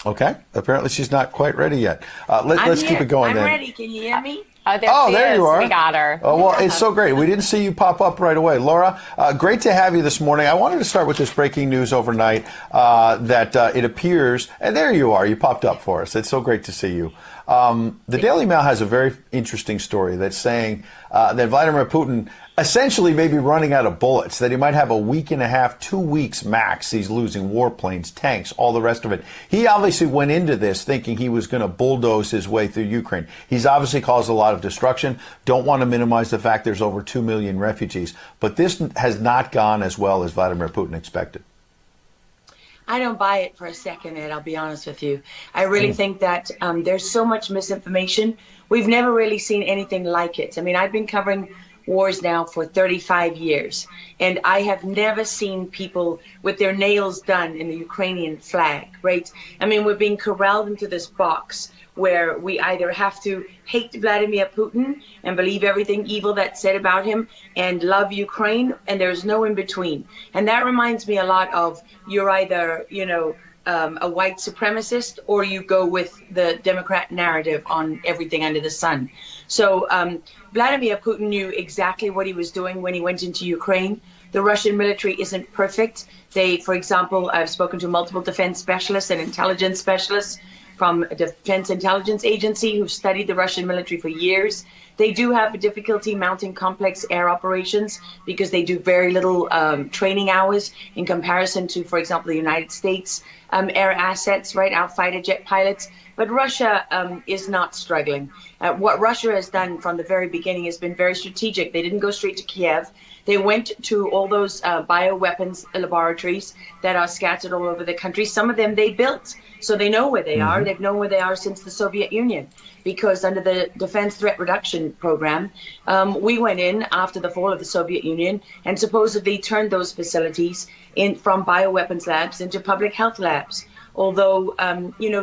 Okay. Apparently she's not quite ready yet. Let's keep it going I'm then. ready. Can you hear me? Oh, there you are. We got her. Oh, well, it's so great. We didn't see you pop up right away. Laura, great to have you this morning. I wanted to start with this breaking news overnight that it appears, and there you are. You popped up for us. It's so great to see you. The Daily Mail has a very interesting story that's saying that Vladimir Putin essentially may be running out of bullets, that he might have a week and a half, 2 weeks max. He's losing warplanes, tanks, all the rest of it. He obviously went into this thinking he was going to bulldoze his way through Ukraine. He's obviously caused a lot of destruction. Don't want to minimize the fact there's over 2 million refugees. But this has not gone as well as Vladimir Putin expected. I don't buy it for a second, Ed, I'll be honest with you. I really think that there's so much misinformation. We've never really seen anything like it. I mean, I've been covering wars now for 35 years, and I have never seen people with their nails done in the Ukrainian flag, right? I mean, we're being corralled into this box where we either have to hate Vladimir Putin and believe everything evil that's said about him and love Ukraine, and there's no in between. And that reminds me a lot of you're either, a white supremacist or you go with the Democrat narrative on everything under the sun. So Vladimir Putin knew exactly what he was doing when he went into Ukraine. The Russian military isn't perfect. They, for example, I've spoken to multiple defense specialists and intelligence specialists from a Defense Intelligence Agency who've studied the Russian military for years. They do have a difficulty mounting complex air operations because they do very little training hours in comparison to, for example, the United States air assets, right, our fighter jet pilots. But Russia is not struggling. What Russia has done from the very beginning has been very strategic. They didn't go straight to Kiev. They went to all those bioweapons laboratories that are scattered all over the country. Some of them they built, so they know where they are. They've known where they are since the Soviet Union, because under the Defense Threat Reduction Program, we went in after the fall of the Soviet Union and supposedly turned those facilities from bioweapons labs into public health labs. Although,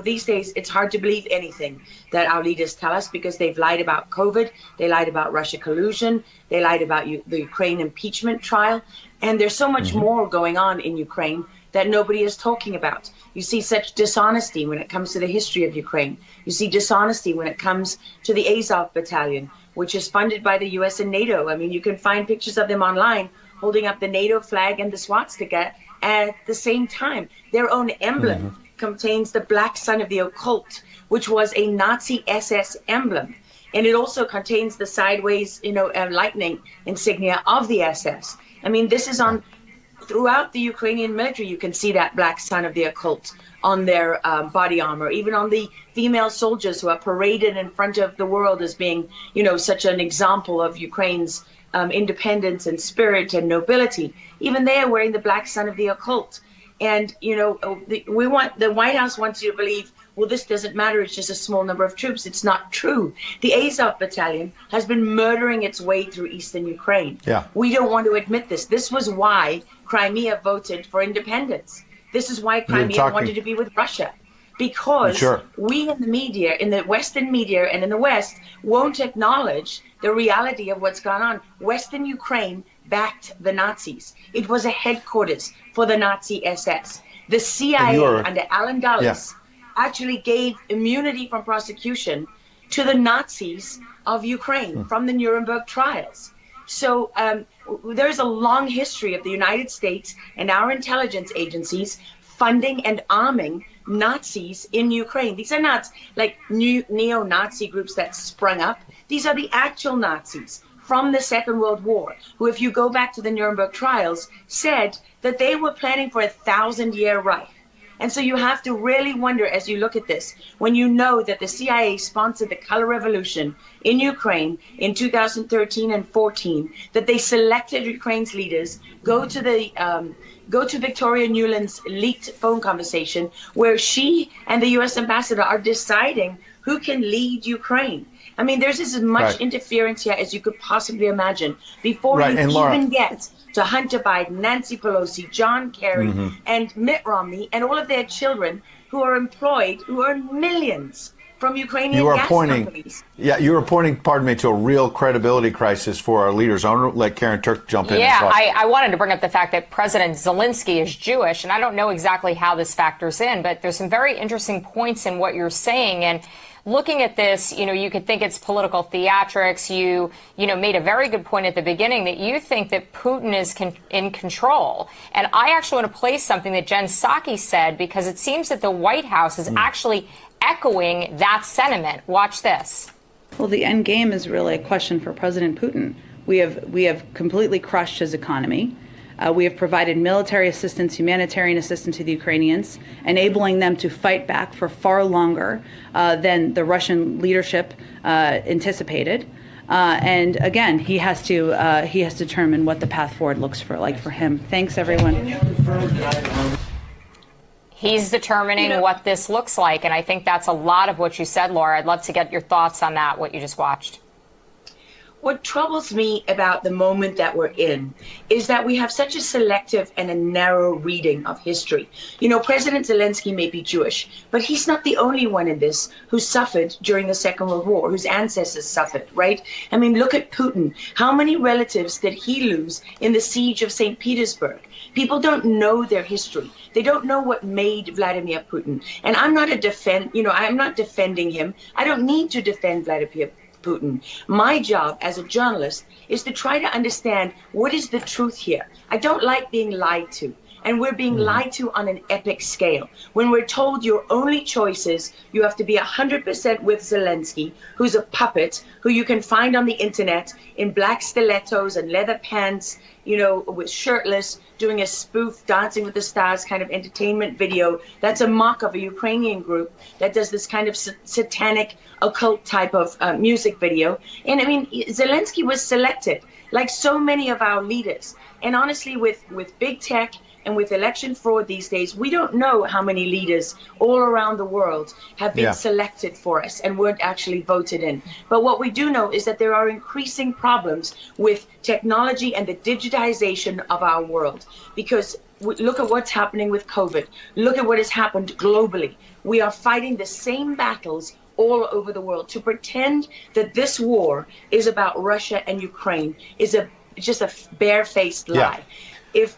these days it's hard to believe anything that our leaders tell us, because they've lied about COVID, they lied about Russia collusion, they lied about the Ukraine impeachment trial, and there's so much more going on in Ukraine that nobody is talking about. You see such dishonesty when it comes to the history of Ukraine. You see dishonesty when it comes to the Azov Battalion, which is funded by the US and NATO. I mean, you can find pictures of them online holding up the NATO flag and the swastika at the same time. Their own emblem contains the black sun of the occult, which was a Nazi SS emblem. And it also contains the sideways, lightning insignia of the SS. I mean, this is on throughout the Ukrainian military. You can see that black sun of the occult on their body armor, even on the female soldiers who are paraded in front of the world as being, such an example of Ukraine's independence and spirit and nobility. Even they are wearing the black sun of the occult. And, the White House wants you to believe, well, this doesn't matter, it's just a small number of troops. It's not true. The Azov Battalion has been murdering its way through eastern Ukraine. Yeah. We don't want to admit this. This was why Crimea voted for independence. This is why Crimea wanted to be with Russia. Because we in the media, in the Western media and in the West, won't acknowledge the reality of what's gone on. Western Ukraine backed the Nazis. It was a headquarters for the Nazi SS. The CIA under Alan Dulles actually gave immunity from prosecution to the Nazis of Ukraine from the Nuremberg trials. So there's a long history of the United States and our intelligence agencies funding and arming Nazis in Ukraine. These are not like new neo-Nazi groups that sprung up. These are the actual Nazis from the Second World War, who, if you go back to the Nuremberg trials, said that they were planning for a 1,000-year Reich. And so you have to really wonder, as you look at this, when you know that the CIA sponsored the color revolution in Ukraine in 2013 and 14, that they selected Ukraine's leaders, go to Victoria Nuland's leaked phone conversation where she and the US ambassador are deciding who can lead Ukraine. I mean, there's as much interference here as you could possibly imagine before you even get to Hunter Biden, Nancy Pelosi, John Kerry, and Mitt Romney, and all of their children who are employed, who earn millions from Ukrainian gas companies. Yeah, you were pointing, pardon me, to a real credibility crisis for our leaders. I want to let Karen Turk jump in. Yeah, I wanted to bring up the fact that President Zelensky is Jewish, and I don't know exactly how this factors in, but there's some very interesting points in what you're saying. And looking at this, you could think it's political theatrics. You made a very good point at the beginning that you think that Putin is in control. And I actually want to play something that Jen Psaki said, because it seems that the White House is actually echoing that sentiment. Watch this. Well, the end game is really a question for President Putin. We have completely crushed his economy. We have provided military assistance, humanitarian assistance to the Ukrainians, enabling them to fight back for far longer than the Russian leadership anticipated. And again, he has to determine what the path forward looks like for him. Thanks, everyone. He's determining what this looks like, and I think that's a lot of what you said, Laura. I'd love to get your thoughts on that, what you just watched. What troubles me about the moment that we're in is that we have such a selective and a narrow reading of history. President Zelensky may be Jewish, but he's not the only one in this who suffered during the Second World War, whose ancestors suffered, right? I mean, look at Putin. How many relatives did he lose in the siege of St. Petersburg? People don't know their history. They don't know what made Vladimir Putin. And I'm not I'm not defending him. I don't need to defend Vladimir Putin. My job as a journalist is to try to understand what is the truth here. I don't like being lied to. And we're being lied to on an epic scale. When we're told your only choice is you have to be 100% with Zelensky, who's a puppet, who you can find on the internet in black stilettos and leather pants, with shirtless, doing a spoof Dancing with the Stars kind of entertainment video. That's a mock of a Ukrainian group that does this kind of satanic occult type of music video. And I mean, Zelensky was selected like so many of our leaders. And honestly, with big tech and with election fraud these days, we don't know how many leaders all around the world have been selected for us and weren't actually voted in. But what we do know is that there are increasing problems with technology and the digitization of our world. Because look at what's happening with COVID. Look at what has happened globally. We are fighting the same battles all over the world. To pretend that this war is about Russia and Ukraine is just a barefaced lie. If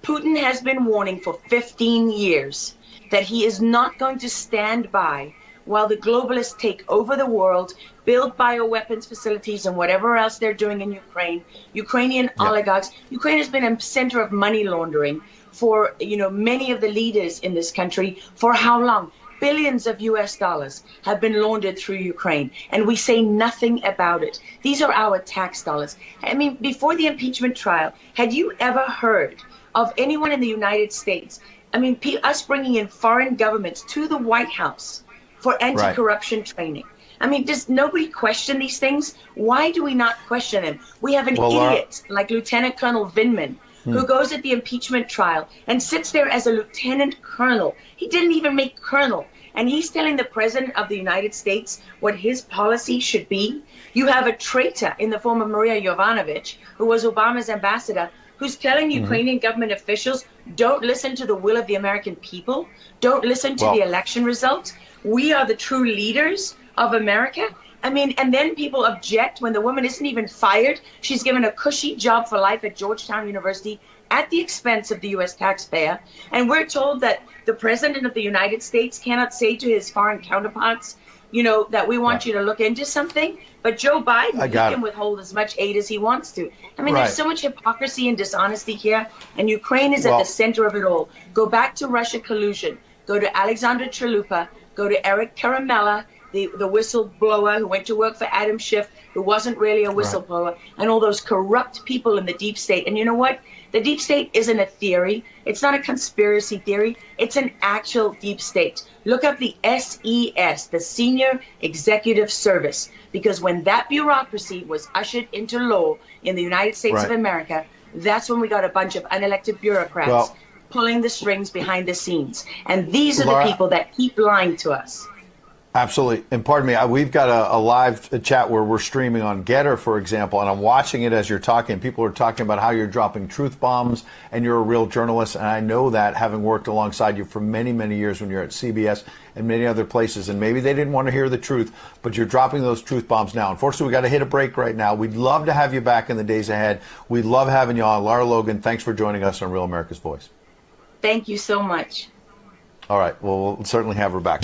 Putin has been warning for 15 years that he is not going to stand by while the globalists take over the world, build bioweapons facilities and whatever else they're doing in Ukraine, Ukrainian oligarchs. Ukraine has been a center of money laundering for, many of the leaders in this country. For how long? Billions of US dollars have been laundered through Ukraine, and we say nothing about it. These are our tax dollars. I mean, before the impeachment trial, had you ever heard of anyone in the United States, us bringing in foreign governments to the White House for anti-corruption training? I mean, does nobody question these things? Why do we not question them? We have an idiot like Lieutenant Colonel Vindman, who goes at the impeachment trial and sits there as a lieutenant colonel. He didn't even make colonel. And he's telling the president of the United States what his policy should be. You have a traitor in the form of Maria Yovanovitch, who was Obama's ambassador, who's telling Ukrainian government officials, don't listen to the will of the American people. Don't listen to the election results. We are the true leaders of America. I mean, and then people object when the woman isn't even fired. She's given a cushy job for life at Georgetown University at the expense of the U.S. taxpayer. And we're told that the president of the United States cannot say to his foreign counterparts, that we want you to look into something. But Joe Biden, he can withhold as much aid as he wants to. I mean, there's so much hypocrisy and dishonesty here. And Ukraine is at the center of it all. Go back to Russia collusion. Go to Alexandra Chalupa. Go to Eric Karamella, the whistleblower who went to work for Adam Schiff, who wasn't really a whistleblower, and all those corrupt people in the deep state. And you know what? The deep state isn't a theory. It's not a conspiracy theory. It's an actual deep state. Look up the SES, the Senior Executive Service, because when that bureaucracy was ushered into law in the United States of America, that's when we got a bunch of unelected bureaucrats pulling the strings behind the scenes. And these are the people that keep lying to us. Absolutely. And pardon me, we've got a live chat where we're streaming on Getter, for example, and I'm watching it as you're talking. People are talking about how you're dropping truth bombs and you're a real journalist. And I know that, having worked alongside you for many, many years when you're at CBS and many other places. And maybe they didn't want to hear the truth, but you're dropping those truth bombs now. Unfortunately, we got to hit a break right now. We'd love to have you back in the days ahead. We love having you on. Lara Logan, thanks for joining us on Real America's Voice. Thank you so much. All right. Well, we'll certainly have her back.